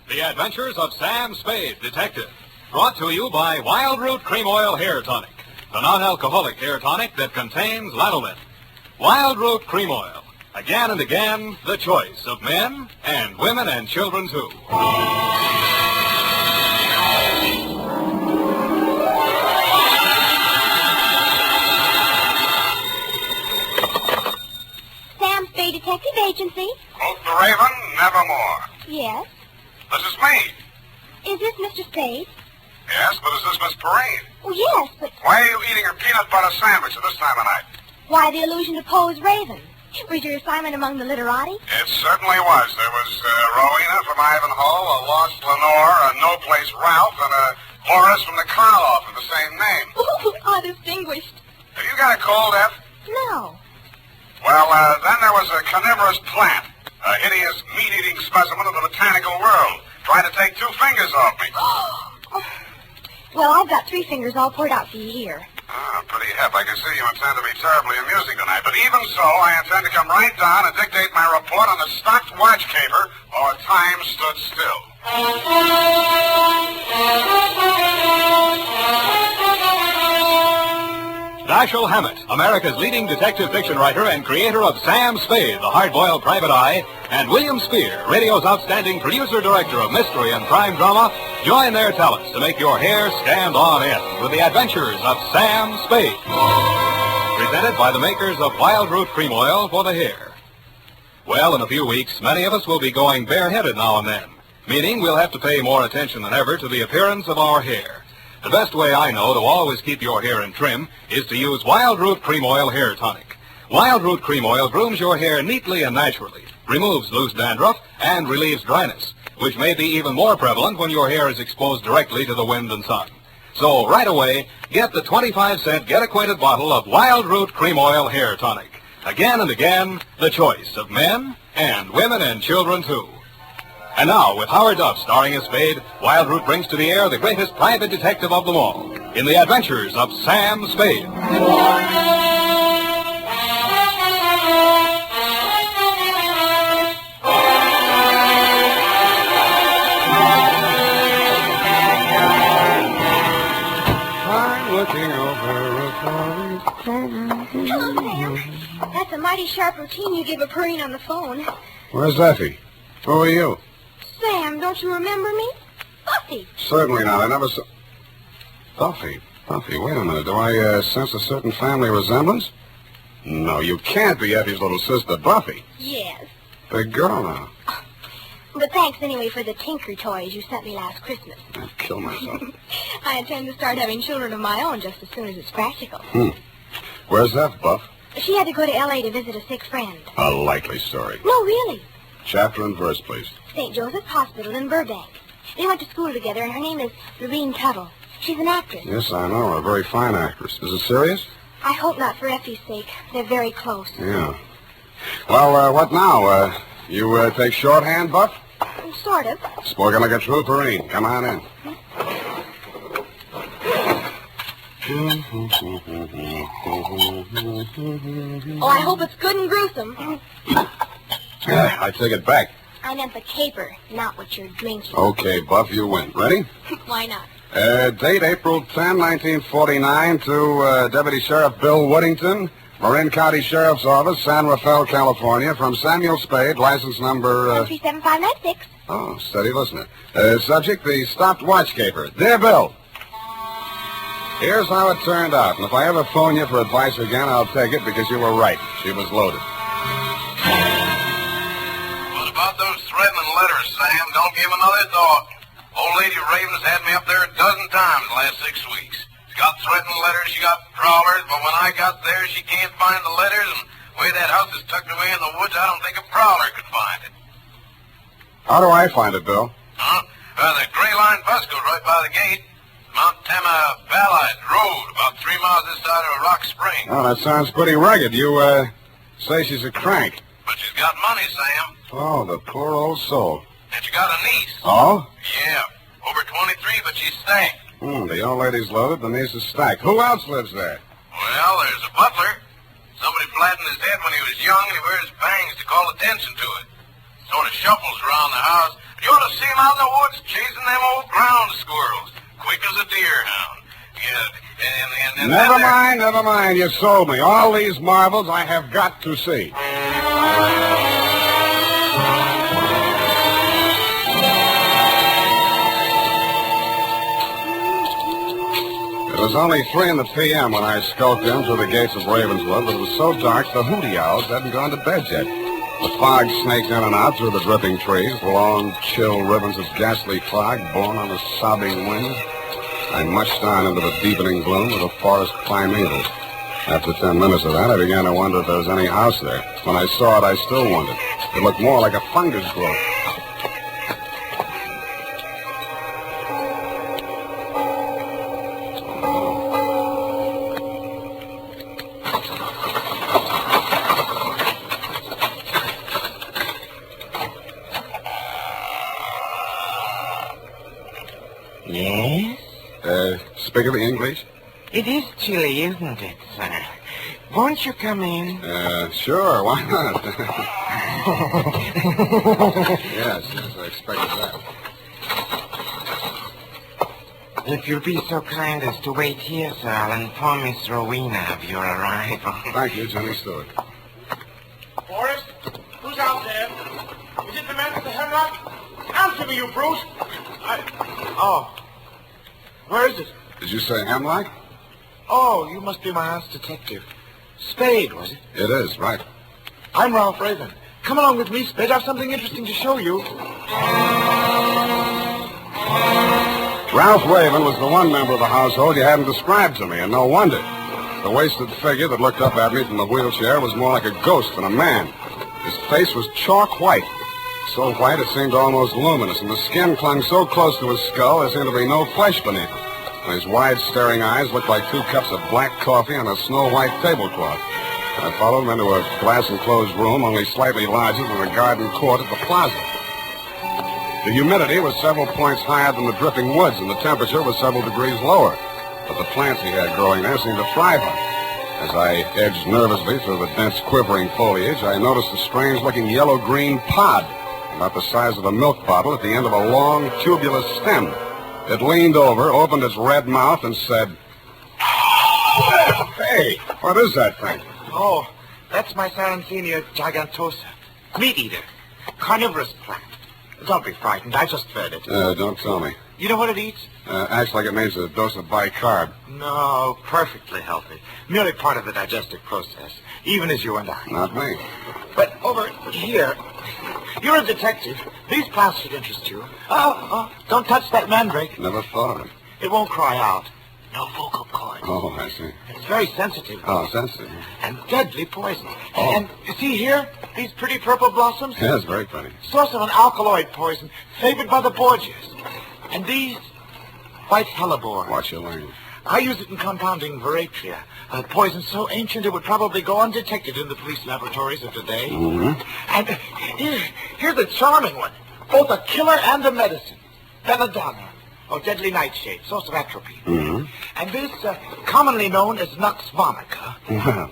The Adventures of Sam Spade, Detective. Brought to you by Wild Root Cream Oil Hair Tonic, the non-alcoholic hair tonic that contains lanolin. Wild Root Cream Oil. Again and again, the choice of men and women and children, too. Sam Spade Detective Agency. Quote the Raven, nevermore. Yes. This is me. Is this Mr. Spade? Yes, but is this Miss Parade? Oh, yes, but Why are you eating a peanut butter sandwich at this time of night? why the allusion to Poe's Raven? Was your assignment among the literati? It certainly was. There was Rowena from Ivanhoe, a lost Lenore, a no-place Ralph, and a Horace from the Karloff with the same name. Oh, how distinguished. Have you got a cold, Eph? No. Well, then there was a carnivorous plant, a hideous meat-eating specimen of the botanical world, trying to take 2 fingers off me. Oh. Well, I've got 3 fingers all poured out for you here. Ah, pretty hip. I can see you intend to be terribly amusing tonight. But even so, I intend to come right down and dictate my report on the stocked watch caper while time stood still. Dashiell Hammett, America's leading detective fiction writer and creator of Sam Spade, the hard-boiled private eye, and William Spear, radio's outstanding producer-director of mystery and crime drama, join their talents to make your hair stand on end with the adventures of Sam Spade. Presented by the makers of Wild Root Cream Oil for the hair. Well, in a few weeks, many of us will be going bareheaded now and then, meaning we'll have to pay more attention than ever to the appearance of our hair. The best way I know to always keep your hair in trim is to use Wild Root Cream Oil Hair Tonic. Wild Root Cream Oil grooms your hair neatly and naturally, removes loose dandruff, and relieves dryness, which may be even more prevalent when your hair is exposed directly to the wind and sun. So right away, get the 25-cent get-acquainted bottle of Wild Root Cream Oil Hair Tonic. Again and again, the choice of men and women and children, too. And now, with Howard Duff starring as Spade, Wild Root brings to the air the greatest private detective of them all, in the adventures of Sam Spade. I'm looking over a Hello, Sam. That's a mighty sharp routine you give a purring on the phone. Where's Effie? Who are you? Sam, don't you remember me? Buffy. Certainly not. I never saw... Buffy, wait a minute. Do I sense a certain family resemblance? No, you can't be Effie's little sister, Buffy. Yes. Big girl now. But thanks anyway for the tinker toys you sent me last Christmas. I'd kill myself. I intend to start having children of my own just as soon as it's practical. Where's that, Buff? She had to go to L.A. to visit a sick friend. A likely story. No, really. Chapter and verse, please. St. Joseph's Hospital in Burbank. They went to school together, and her name is Lorene Tuttle. She's an actress. Yes, I know. A very fine actress. Is it serious? I hope not for Effie's sake. They're very close. Yeah. Well, what now? You take shorthand, Buff? Sort of. Spoken like a true Marine. Come on in. Oh, I hope it's good and gruesome. I take it back. I meant the caper, not what you're drinking. Okay, Buff, you win. Ready? Why not? Date April 10, 1949 to Deputy Sheriff Bill Woodington, Marin County Sheriff's Office, San Rafael, California, from Samuel Spade, license number... 37596. Oh, steady listener. Subject, the stopped watch caper. Dear Bill, here's how it turned out, and if I ever phone you for advice again, I'll take it because you were right. She was loaded. What about those threatening letters, Sam? Don't give another thought. Old Lady Raven's had me up there a dozen times the last 6 weeks. She got threatening letters, she got prowlers, but when I got there, she can't find the letters, and the way that house is tucked away in the woods, I don't think a prowler could find it. How do I find it, Bill? Huh? The Gray Line bus goes right by the gate. Mount Tama Valley Road, about 3 miles this side of Rock Spring. Oh, that sounds pretty rugged. You, say she's a crank. But she's got money, Sam. Oh, the poor old soul. And she got a niece. Oh? Yeah, over 23, but she's stacked. The old lady's loaded, the niece is stacked. Who else lives there? Well, there's a butler. Somebody flattened his head when he was young, and he wears bangs to call attention to it. Sort of shuffles around the house, You ought to see him out in the woods chasing them old ground squirrels. Quick as a deer hound. Yeah, and Never mind. You sold me. All these marvels I have got to see. It was only 3 in the p.m. when I skulked in through the gates of Ravenswood, but it was so dark the hooty owls hadn't gone to bed yet. The fog snaked in and out through the dripping trees, long, chill ribbons of ghastly fog borne on the sobbing wind. I mushed on into the deepening gloom of the forest primeval. After 10 minutes of that, I began to wonder if there was any house there. When I saw it, I still wondered. It looked more like a fungus growth. Yes? Speak of the English? It is chilly, isn't it, sir? Won't you come in? Sure, why not? Yes, I expected that. If you'll be so kind as to wait here, sir, I'll inform Miss Rowena of your arrival. Thank you, Jimmy Stewart. Forrest, who's out there? Is it the man with the hemlock? Answer me, you brute! Oh. Where is it? Did you say Hemlock? Oh, you must be my aunt's detective. Spade, was it? It is, right. I'm Ralph Raven. Come along with me, Spade. I have something interesting to show you. Ralph Raven was the one member of the household you hadn't described to me, and no wonder. The wasted figure that looked up at me from the wheelchair was more like a ghost than a man. His face was chalk white. So white it seemed almost luminous, and the skin clung so close to his skull there seemed to be no flesh beneath it. And his wide, staring eyes looked like 2 cups of black coffee on a snow-white tablecloth. I followed him into a glass-enclosed room only slightly larger than the garden court at the plaza. The humidity was several points higher than the dripping woods, and the temperature was several degrees lower. But the plants he had growing there seemed to thrive on it. As I edged nervously through the dense, quivering foliage, I noticed a strange-looking yellow-green pod, about the size of a milk bottle at the end of a long, tubular stem. It leaned over, opened its red mouth, and said, "Hey, what is that thing?" Oh, that's my Sarracenia gigantosa. Meat eater. Carnivorous plant. Don't be frightened. I just fed it. Don't tell me. You know what it eats? Acts like it needs a dose of bicarb. No, perfectly healthy. Merely part of the digestive process, even as you and I. Not me. But over here, you're a detective. These plants should interest you. Oh, don't touch that mandrake. Never thought of it. It won't cry out. No vocal cord. Oh, I see. It's very sensitive. Oh, sensitive. And deadly poison. Oh. And you see here, these pretty purple blossoms? Yeah, it's very pretty. Source of an alkaloid poison, favored by the Borgias. And these, white hellebore. Watch your language. I use it in compounding veratria, a poison so ancient it would probably go undetected in the police laboratories of today. Mm-hmm. And here's a charming one, both a killer and a medicine. Belladonna, or deadly nightshade, source of atropine. Mm-hmm. And this, commonly known as nux vomica, Well,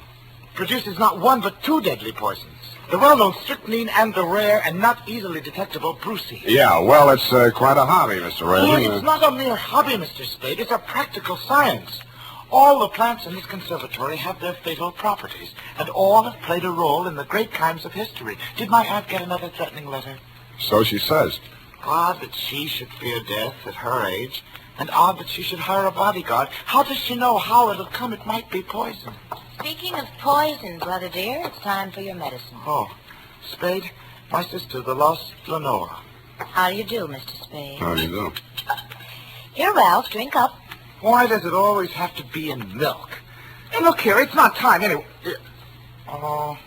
produces not 1 but 2 deadly poisons. The well-known strychnine and the rare and not easily detectable brucine. yeah, well, it's quite a hobby, Mr. Raven. It's not a mere hobby, Mr. Spade. It's a practical science. All the plants in this conservatory have their fatal properties, and all have played a role in the great crimes of history. Did my aunt get another threatening letter? So she says. Odd that she should fear death at her age, and odd that she should hire a bodyguard. How does she know how it'll come? It might be poison. Speaking of poison, brother dear, it's time for your medicine. Oh, Spade, my sister, the lost Lenore. How do you do, Mr. Spade? How do you do? Here, Ralph, drink up. Why does it always have to be in milk? And look here, it's not time anyway. Oh,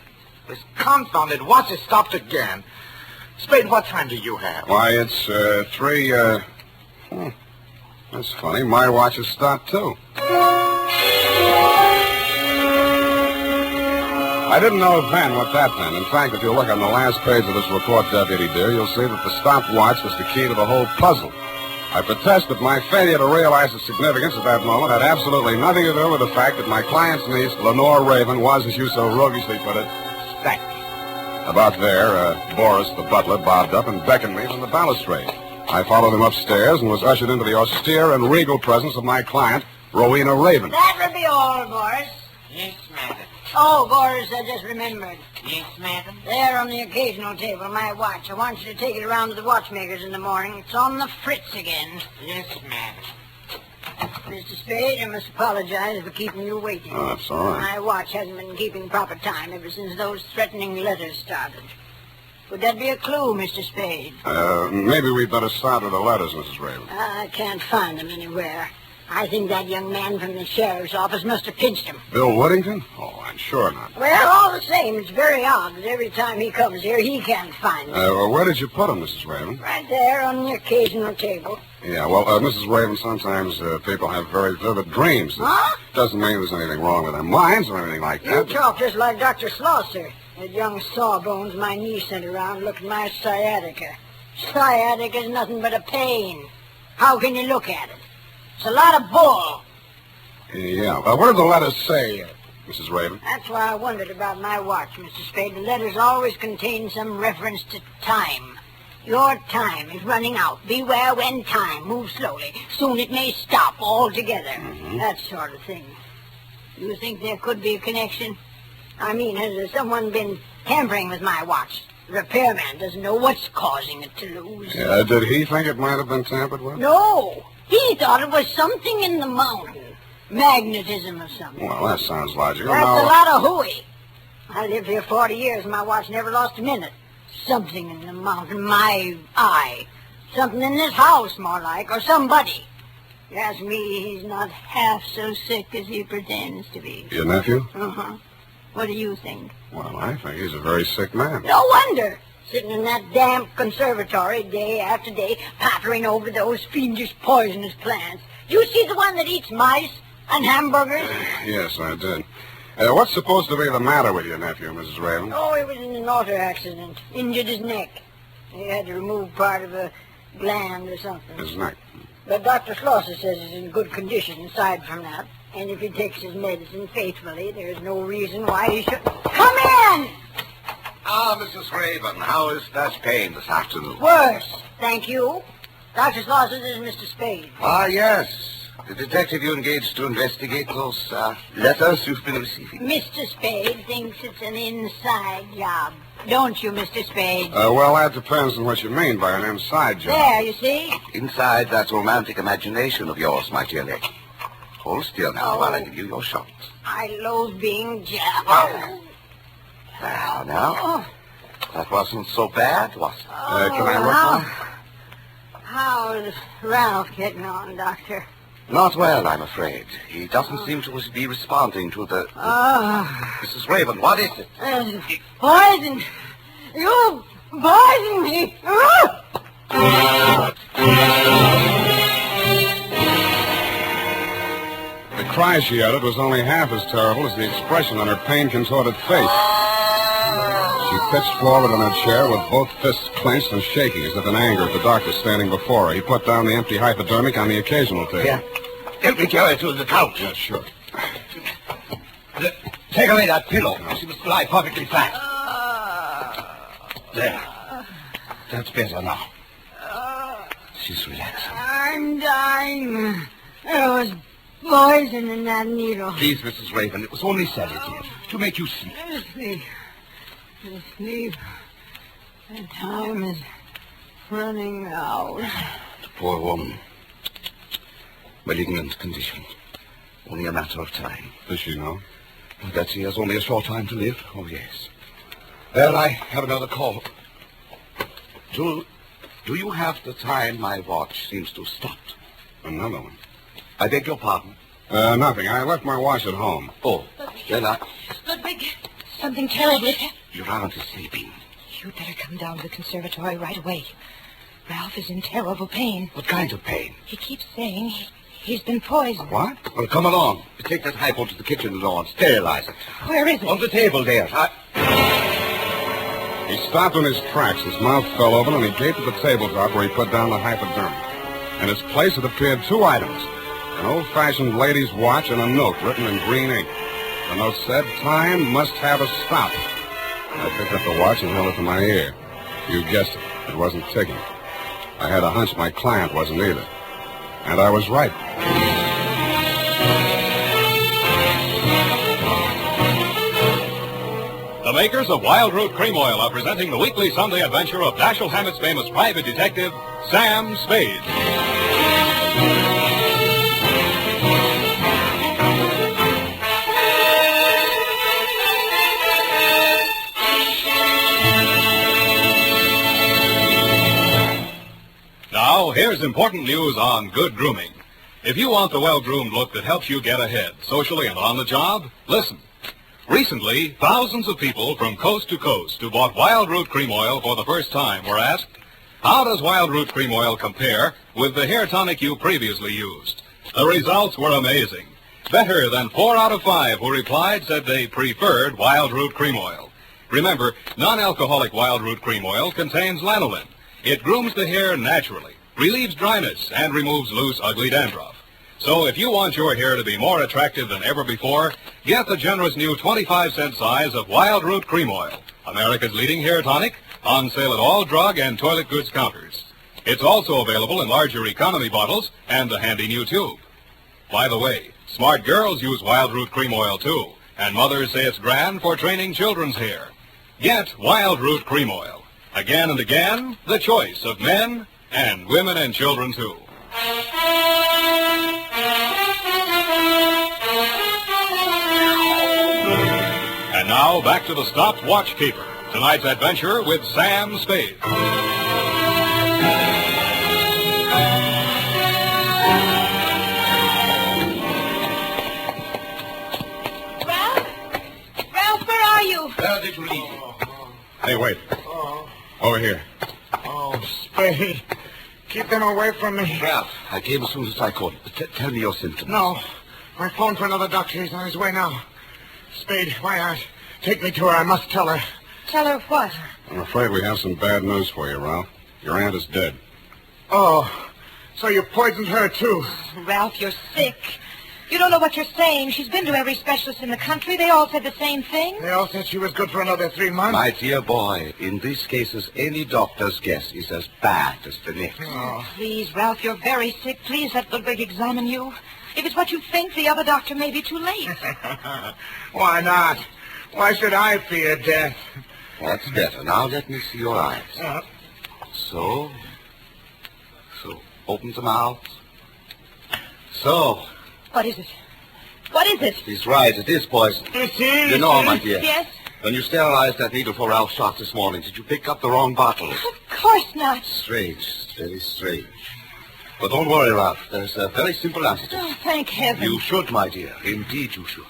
this confounded watch has stopped again. Spade, what time do you have? Why, it's 3, that's funny. My watch has stopped, too. I didn't know then what that meant. In fact, if you look on the last page of this report, Deputy dear, you'll see that the stopwatch was the key to the whole puzzle. I protest that my failure to realize the significance at that moment had absolutely nothing to do with the fact that my client's niece, Lenore Raven, was, as you so roguishly put it, stank. About there, Boris, the butler, bobbed up and beckoned me from the balustrade. I followed him upstairs and was ushered into the austere and regal presence of my client, Rowena Raven. That will be all, Boris. Yes, madam. Oh, Boris, I just remembered. Yes, madam. There on the occasional table, my watch. I want you to take it around to the watchmakers in the morning. It's on the fritz again. Yes, madam. Mr. Spade, I must apologize for keeping you waiting. Oh, that's all right. My watch hasn't been keeping proper time ever since those threatening letters started. Would that be a clue, Mr. Spade? Maybe we'd better start with the letters, Mrs. Raven. I can't find them anywhere. I think that young man from the sheriff's office must have pinched him. Bill Whittington? Oh, I'm sure not. Well, all the same, it's very odd that every time he comes here, he can't find them. Where did you put them, Mrs. Raven? Right there on the occasional table. Yeah, well, Mrs. Raven, sometimes people have very vivid dreams. Huh? Doesn't mean there's anything wrong with their minds or anything like You that. talk just like Dr. Slosser. That young sawbones my niece sent around looked at my sciatica. Sciatica's nothing but a pain. How can you look at it? It's a lot of bull. Yeah, what did the letters say, Mrs. Raven? That's why I wondered about my watch, Mr. Spade. The letters always contain some reference to time. Your time is running out. Beware when time moves slowly. Soon it may stop altogether. Mm-hmm. That sort of thing. You think there could be a connection? I mean, has there someone been tampering with my watch? The repairman doesn't know what's causing it to lose. Yeah, did he think it might have been tampered with? No. He thought it was something in the mountain. Magnetism or something. Well, that sounds logical. That's Now, a lot of hooey. I lived here 40 years and my watch never lost a minute. Something in the mountain, my eye. Something in this house, more like, or somebody. You ask me, he's not half so sick as he pretends to be. Your nephew? Uh-huh. What do you think? Well, I think he's a very sick man. No wonder. Sitting in that damp conservatory day after day, pottering over those fiendish poisonous plants. You see the one that eats mice and hamburgers? Yes, I did. What's supposed to be the matter with your nephew, Mrs. Raven? Oh, he was in an auto accident. Injured his neck. He had to remove part of a gland or something. His neck. But Dr. Schlosser says he's in good condition aside from that. And if he takes his medicine faithfully, there's no reason why he should... Come in! Ah, Mrs. Raven, how is that pain this afternoon? Worse, thank you. Dr. Schlosser says Mr. Spade. Ah, yes. The detective you engaged to investigate those letters you've been receiving. Mr. Spade thinks it's an inside job. Don't you, Mr. Spade? Well, that depends on what you mean by an inside job. There, you see? Inside that romantic imagination of yours, my dear lady. Hold still now while I give you your shot. I loathe being jabbed. Now. That wasn't so bad, was it? Can I work on? How is Ralph getting on, Doctor? Not well, I'm afraid. He doesn't seem to be responding to the... Mrs. Raven, what is it? Poison! You poisoned me! The cry she uttered was only half as terrible as the expression on her pain-contorted face. She pitched forward on her chair with both fists clenched and shaking as if in anger at the doctor standing before her. He put down the empty hypodermic on the occasional table. Yeah. Help me carry her to the couch. Yeah, sure. Take away that pillow. She must lie perfectly flat. There. That's better now. She's relaxing. I'm dying. There was poison in that needle. Please, Mrs. Raven, it was only sedative to make you sleep. Sleep. The time is running out. The poor woman. Malignant condition. Only a matter of time. Does she know? That she has only a short time to live? Oh, yes. Well, I have another call. Do you have the time my watch seems to have stopped? Another one. I beg your pardon. Nothing. I left my watch at home. Oh, then Ludwig, something terrible. Your aunt is sleeping. You'd better come down to the conservatory right away. Ralph is in terrible pain. What kind of pain? He keeps saying he's been poisoned. What? Well, come along. Take that hypo to the kitchen door and sterilize it. Where is it? On the table there. He stopped in his tracks. His mouth fell open, and he gaped at the tabletop where he put down the hypodermic. In its place, it appeared two items. An old-fashioned lady's watch and a note written in green ink. The note said, "Time must have a stop." I picked up the watch and held it to my ear. You guessed it. It wasn't ticking. I had a hunch my client wasn't either. And I was right. The makers of Wild Root Cream Oil are presenting the weekly Sunday adventure of Dashiell Hammett's famous private detective, Sam Spade. Now, here's important news on good grooming. If you want the well-groomed look that helps you get ahead, socially and on the job, listen. Recently, thousands of people from coast to coast who bought Wild Root Cream Oil for the first time were asked, how does Wild Root Cream Oil compare with the hair tonic you previously used? The results were amazing. Better than 4 out of 5 who replied said they preferred Wild Root Cream Oil. Remember, non-alcoholic Wild Root Cream Oil contains lanolin. It grooms the hair naturally, relieves dryness, and removes loose, ugly dandruff. So if you want your hair to be more attractive than ever before, get the generous new 25-cent size of Wild Root Cream Oil, America's leading hair tonic, on sale at all drug and toilet goods counters. It's also available in larger economy bottles and the handy new tube. By the way, smart girls use Wild Root Cream Oil too, and mothers say it's grand for training children's hair. Get Wild Root Cream Oil. Again and again, the choice of men and women and children too. And now, back to the stopwatch keeper. Tonight's adventure with Sam Spade. Ralph, where are you? Where did you leave him? Hey, wait. Over here. Oh, Spade. Keep them away from me. Ralph, I came as soon as I could. Tell me your symptoms. No. I phoned for another doctor. He's on his way now. Spade, my aunt. Take me to her. I must tell her. Tell her what? I'm afraid we have some bad news for you, Ralph. Your aunt is dead. Oh, so you poisoned her, too. Ralph, you're sick. You don't know what you're saying. She's been to every specialist in the country. They all said the same thing. They all said she was good for another 3 months. My dear boy, in these cases, any doctor's guess is as bad as the next. Oh. Please, Ralph, you're very sick. Please let Ludwig examine you. If it's what you think, the other doctor may be too late. Why not? Why should I fear death? That's better. Now let me see your eyes. So, open them out. So. What is it? What is it? He's right. It is poison. You know, my dear. Yes? When you sterilized that needle for Ralph's shot this morning, did you pick up the wrong bottle? Of course not. Strange. Very strange. But don't worry, Ralph. There's a very simple antidote. Oh, thank heaven. You should, my dear. Indeed you should.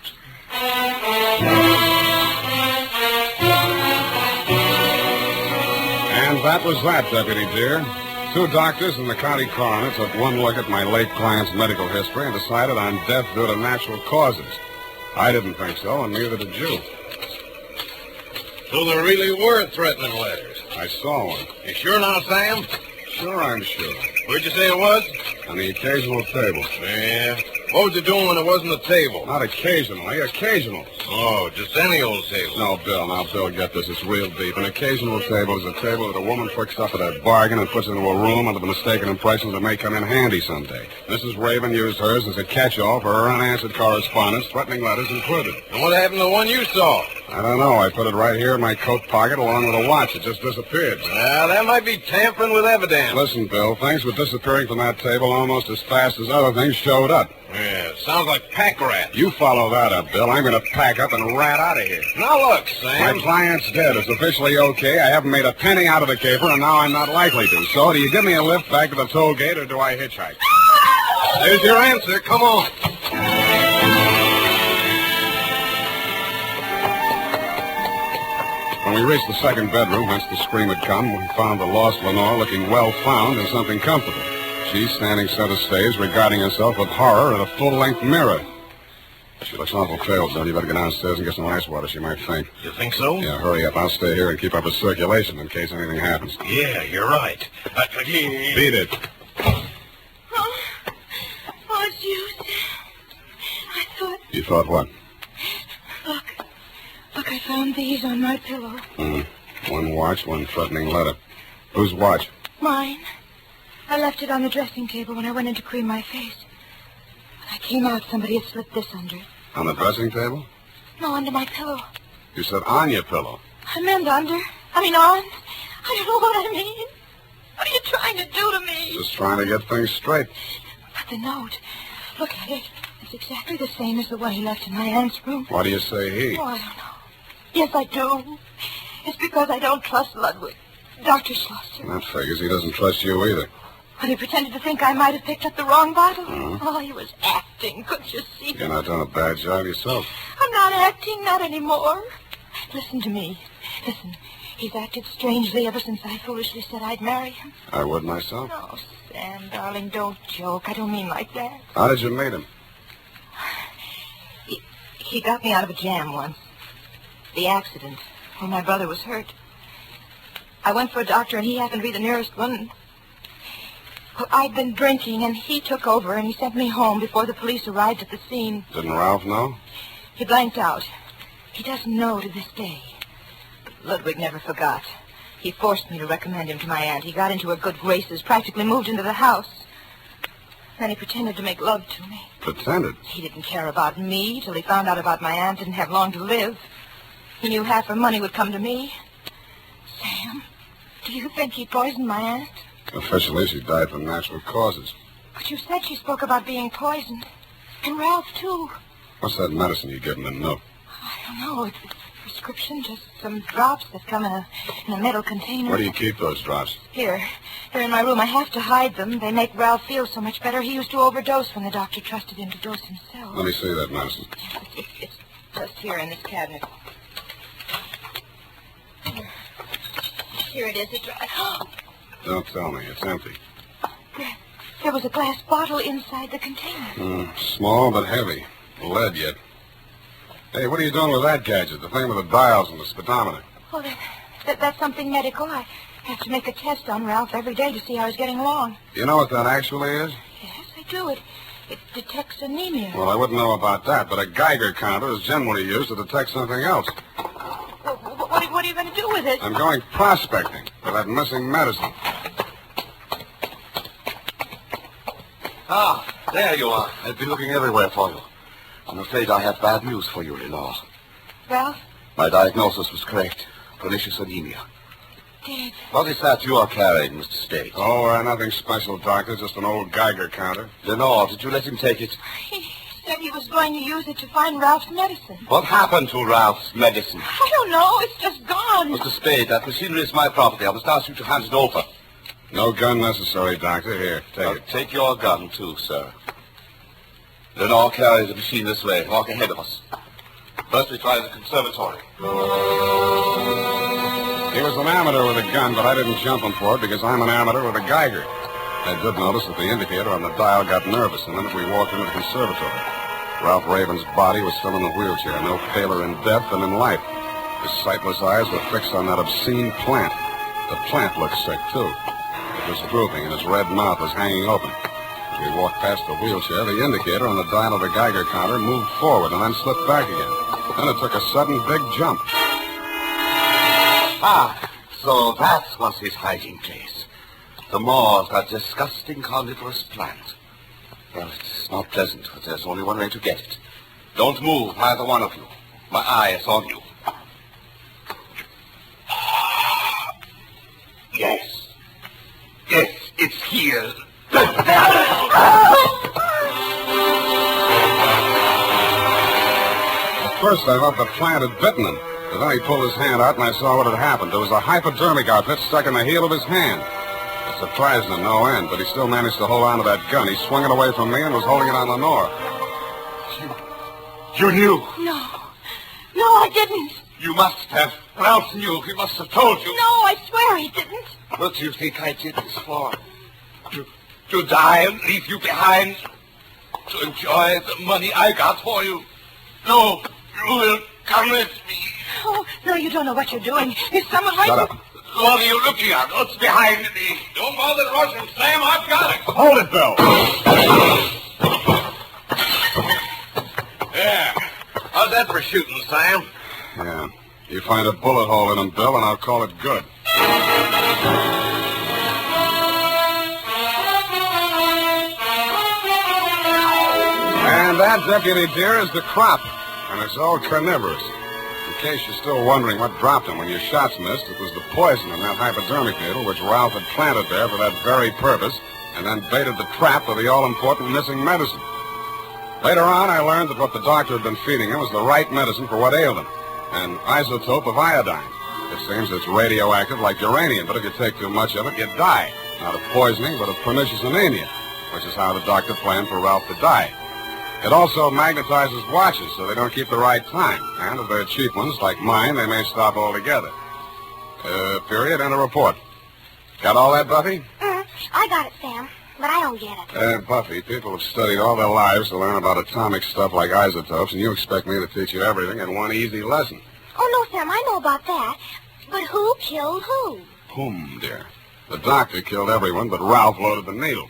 And that was that, Deputy dear. 2 doctors and the county coroner took one look at my late client's medical history and decided on death due to natural causes. I didn't think so, and neither did you. So there really were threatening letters. I saw one. You sure now, Sam? Sure, I'm sure. Where'd you say it was? On the occasional table. Yeah. What was you doing when it wasn't a table? Not occasionally, occasional. Oh, just any old table. No, Bill, get this. It's real deep. An occasional table is a table that a woman picks up at a bargain and puts into a room under the mistaken impression that may come in handy someday. Mrs. Raven used hers as a catch-all for her unanswered correspondence, threatening letters included. And what happened to the one you saw? I don't know. I put it right here in my coat pocket along with a watch. It just disappeared. Well, that might be tampering with evidence. Listen, Bill, things were disappearing from that table almost as fast as other things showed up. Yeah, sounds like pack rats. You follow that up, Bill. I'm going to pack up and rat out of here. Now look, Sam. My client's dead. It's officially okay. I haven't made a penny out of the caper, and now I'm not likely to. So, do you give me a lift back to the toll gate, or do I hitchhike? There's your answer. Come on. When we reached the second bedroom, whence the scream had come, we found the lost Lenore looking well found in something comfortable. She standing center stage, regarding herself with horror in a full-length mirror. She looks awful pale, Bill. You better get downstairs and get some ice water, she might faint. You think so? Yeah, hurry up. I'll stay here and keep up a circulation in case anything happens. Yeah, you're right. Beat it. Oh, it's you. I thought... You thought what? Look, I found these on my pillow. One watch, one threatening letter. Whose watch? Mine. I left it on the dressing table when I went in to cream my face. When I came out, somebody had slipped this under it. On the dressing table? No, under my pillow. You said on your pillow. I meant under. I mean on. I don't know what I mean. What are you trying to do to me? Just trying to get things straight. But the note. Look at it. It's exactly the same as the one he left in my aunt's room. Why do you say he? Oh, I don't know. Yes, I do. It's because I don't trust Ludwig. Dr. Schlosser. That figures he doesn't trust you either. When he pretended to think I might have picked up the wrong bottle. Oh, he was acting. Couldn't you see? You're not doing a bad job yourself. I'm not acting, not anymore. Listen to me. Listen, he's acted strangely ever since I foolishly said I'd marry him. I would myself. Oh, Sam, darling, don't joke. I don't mean like that. How did you meet him? He got me out of a jam once. The accident, when my brother was hurt. I went for a doctor, and he happened to be the nearest one. Well, I'd been drinking, and he took over, and he sent me home before the police arrived at the scene. Didn't Ralph know? He blanked out. He doesn't know to this day. But Ludwig never forgot. He forced me to recommend him to my aunt. He got into her good graces, practically moved into the house. Then he pretended to make love to me. Pretended? He didn't care about me till he found out about my aunt didn't have long to live. He knew half her money would come to me. Sam, do you think he poisoned my aunt? Officially, she died from natural causes. But you said she spoke about being poisoned. And Ralph, too. What's that medicine you give him in the note? I don't know. It's a prescription, just some drops that come in a metal container. Where do you keep those drops? Here. They're in my room. I have to hide them. They make Ralph feel so much better. He used to overdose when the doctor trusted him to dose himself. Let me see that medicine. It's just here in this cabinet. Here it is. It's Don't tell me. It's empty. There was a glass bottle inside the container. Small but heavy. Lead yet. Hey, what are you doing with that gadget? The thing with the dials and the speedometer? Well, that's something medical. I have to make a test on Ralph every day to see how he's getting along. You know what that actually is? Yes, I do. It detects anemia. Well, I wouldn't know about that, but a Geiger counter is generally used to detect something else. Well, what are you going to do with it? I'm going prospecting for that missing medicine. Ah, there you are. I've been looking everywhere for you. I'm afraid I have bad news for you, Lenore. Ralph? My diagnosis was correct. Pernicious anemia. Dead. What is that you are carrying, Mr. Spade? Oh, nothing special, Doctor. Just an old Geiger counter. Lenore, did you let him take it? He said he was going to use it to find Ralph's medicine. What happened to Ralph's medicine? I don't know. It's just gone. Mr. Spade, that machinery is my property. I must ask you to hand it over. No gun necessary, Doctor. Here, take it. Take your gun, too, sir. Lenore, carry the machine this way. Walk ahead of us. First, we try the conservatory. He was an amateur with a gun, but I didn't jump him for it because I'm an amateur with a Geiger. I did notice that the indicator on the dial got nervous the minute we walked into the conservatory. Ralph Raven's body was still in a wheelchair, no paler in death than in life. His sightless eyes were fixed on that obscene plant. The plant looked sick, too. It was drooping, and his red mouth was hanging open. As we walked past the wheelchair, the indicator on the dial of the Geiger counter moved forward and then slipped back again. Then it took a sudden big jump. Ah, so that was his hiding place. The maw of that disgusting carnivorous plant. Well, it's not pleasant, but there's only one way to get it. Don't move, either one of you. My eye is on you. Yes. Yes, it's here. At first, I thought the plant had bitten him. But then he pulled his hand out, and I saw what had happened. There was a hypodermic outfit stuck in the heel of his hand. It surprised him no end, but he still managed to hold on to that gun. He swung it away from me and was holding it on Lenore. You knew. No, I didn't. You must have. Ralph knew. He must have told you. No, I swear he didn't. What do you think I did this for? To die and leave you behind? To enjoy the money I got for you? No, you will come with me. Oh, no, you don't know what you're doing. There's someone right... Shut up. What are you looking at? What's behind me? Don't bother rushing, Sam. I've got it. Hold it, Bill. Yeah. How's that for shooting, Sam? Yeah. You find a bullet hole in them, Bill, and I'll call it good. And that, Deputy dear, is the crop. And it's all carnivorous. In case you're still wondering what dropped him when your shots missed, it was the poison in that hypodermic needle which Ralph had planted there for that very purpose and then baited the trap of the all-important missing medicine. Later on, I learned that what the doctor had been feeding him was the right medicine for what ailed him, an isotope of iodine. It seems it's radioactive like uranium, but if you take too much of it, you die. Not of poisoning, but of pernicious anemia, which is how the doctor planned for Ralph to die. It also magnetizes watches so they don't keep the right time. And if they're cheap ones, like mine, they may stop altogether. Period, and a report. Got all that, Buffy? I got it, Sam, but I don't get it. Buffy, people have studied all their lives to learn about atomic stuff like isotopes, and you expect me to teach you everything in one easy lesson. Oh, no, Sam, I know about that. But who killed who? Whom, dear? The doctor killed everyone, but Ralph loaded the needle.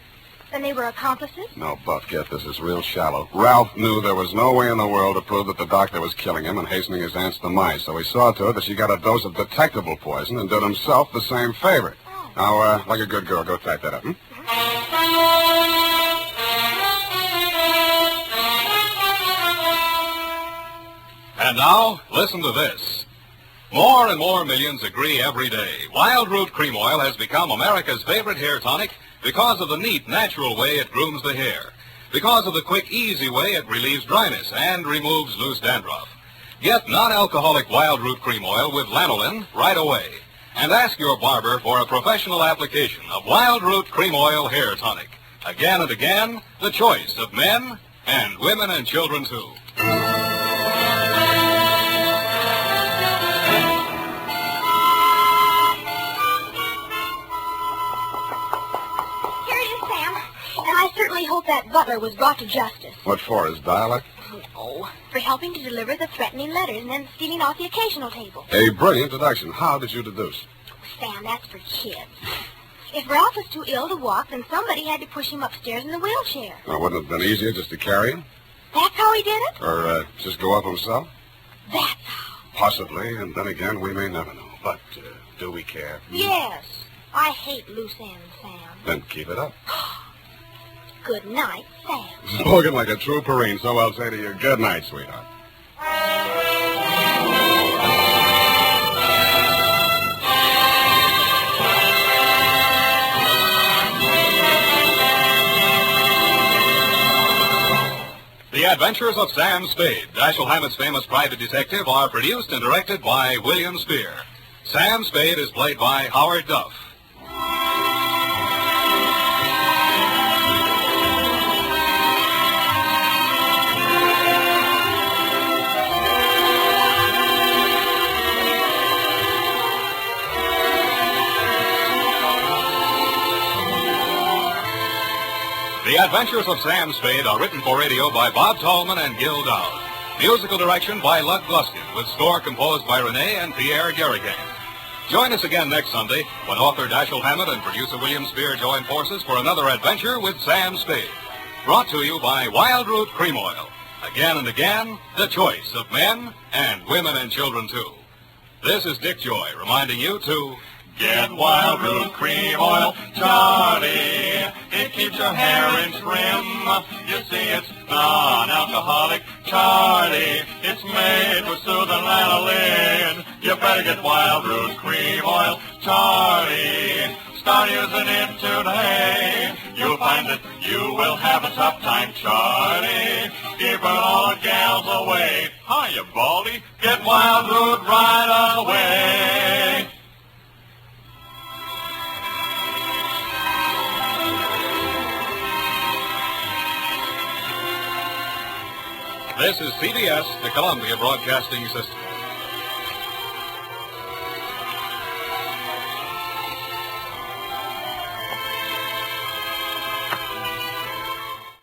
Then they were accomplices? No, Buff, get this. It's real shallow. Ralph knew there was no way in the world to prove that the doctor was killing him and hastening his aunt's demise, so he saw to it that she got a dose of detectable poison and did himself the same favor. Now, like a good girl, go type that up, And now, listen to this. More and more millions agree every day. Wild Root Cream Oil has become America's favorite hair tonic because of the neat, natural way it grooms the hair. Because of the quick, easy way it relieves dryness and removes loose dandruff. Get non-alcoholic Wild Root Cream Oil with lanolin right away. And ask your barber for a professional application of Wild Root Cream Oil Hair Tonic. Again and again, the choice of men and women and children, too. And I certainly hope that butler was brought to justice. What for, his dialect? No, for helping to deliver the threatening letters and then stealing off the occasional table. A brilliant deduction. How did you deduce? Sam, that's for kids. If Ralph was too ill to walk, then somebody had to push him upstairs in the wheelchair. Now, wouldn't it have been easier just to carry him? That's how he did it? Or just go up himself? That's how. Possibly, and then again, we may never know. But do we care? Yes. I hate loose ends, Sam. Then keep it up. Good night, Sam. Spoken like a true Marine, so I'll say to you, good night, sweetheart. The Adventures of Sam Spade, Dashiell Hammett's famous private detective, are produced and directed by William Spear. Sam Spade is played by Howard Duff. The Adventures of Sam Spade are written for radio by Bob Tallman and Gil Dowd. Musical direction by Lud Gluskin, with score composed by Renee and Pierre Garrigan. Join us again next Sunday when author Dashiell Hammett and producer William Spear join forces for another adventure with Sam Spade. Brought to you by Wild Root Cream Oil. Again and again, the choice of men and women and children, too. This is Dick Joy reminding you to get Wild Root Cream Oil, Charlie. It keeps your hair in trim. You see, it's non-alcoholic, Charlie. It's made with soothing lanolin. You better get Wild Root Cream Oil, Charlie. Start using it today. You'll find that you will have a tough time, Charlie. Keeping all the gals away. Hiya, Baldy. Get Wild Root right away. This is CBS, the Columbia Broadcasting System.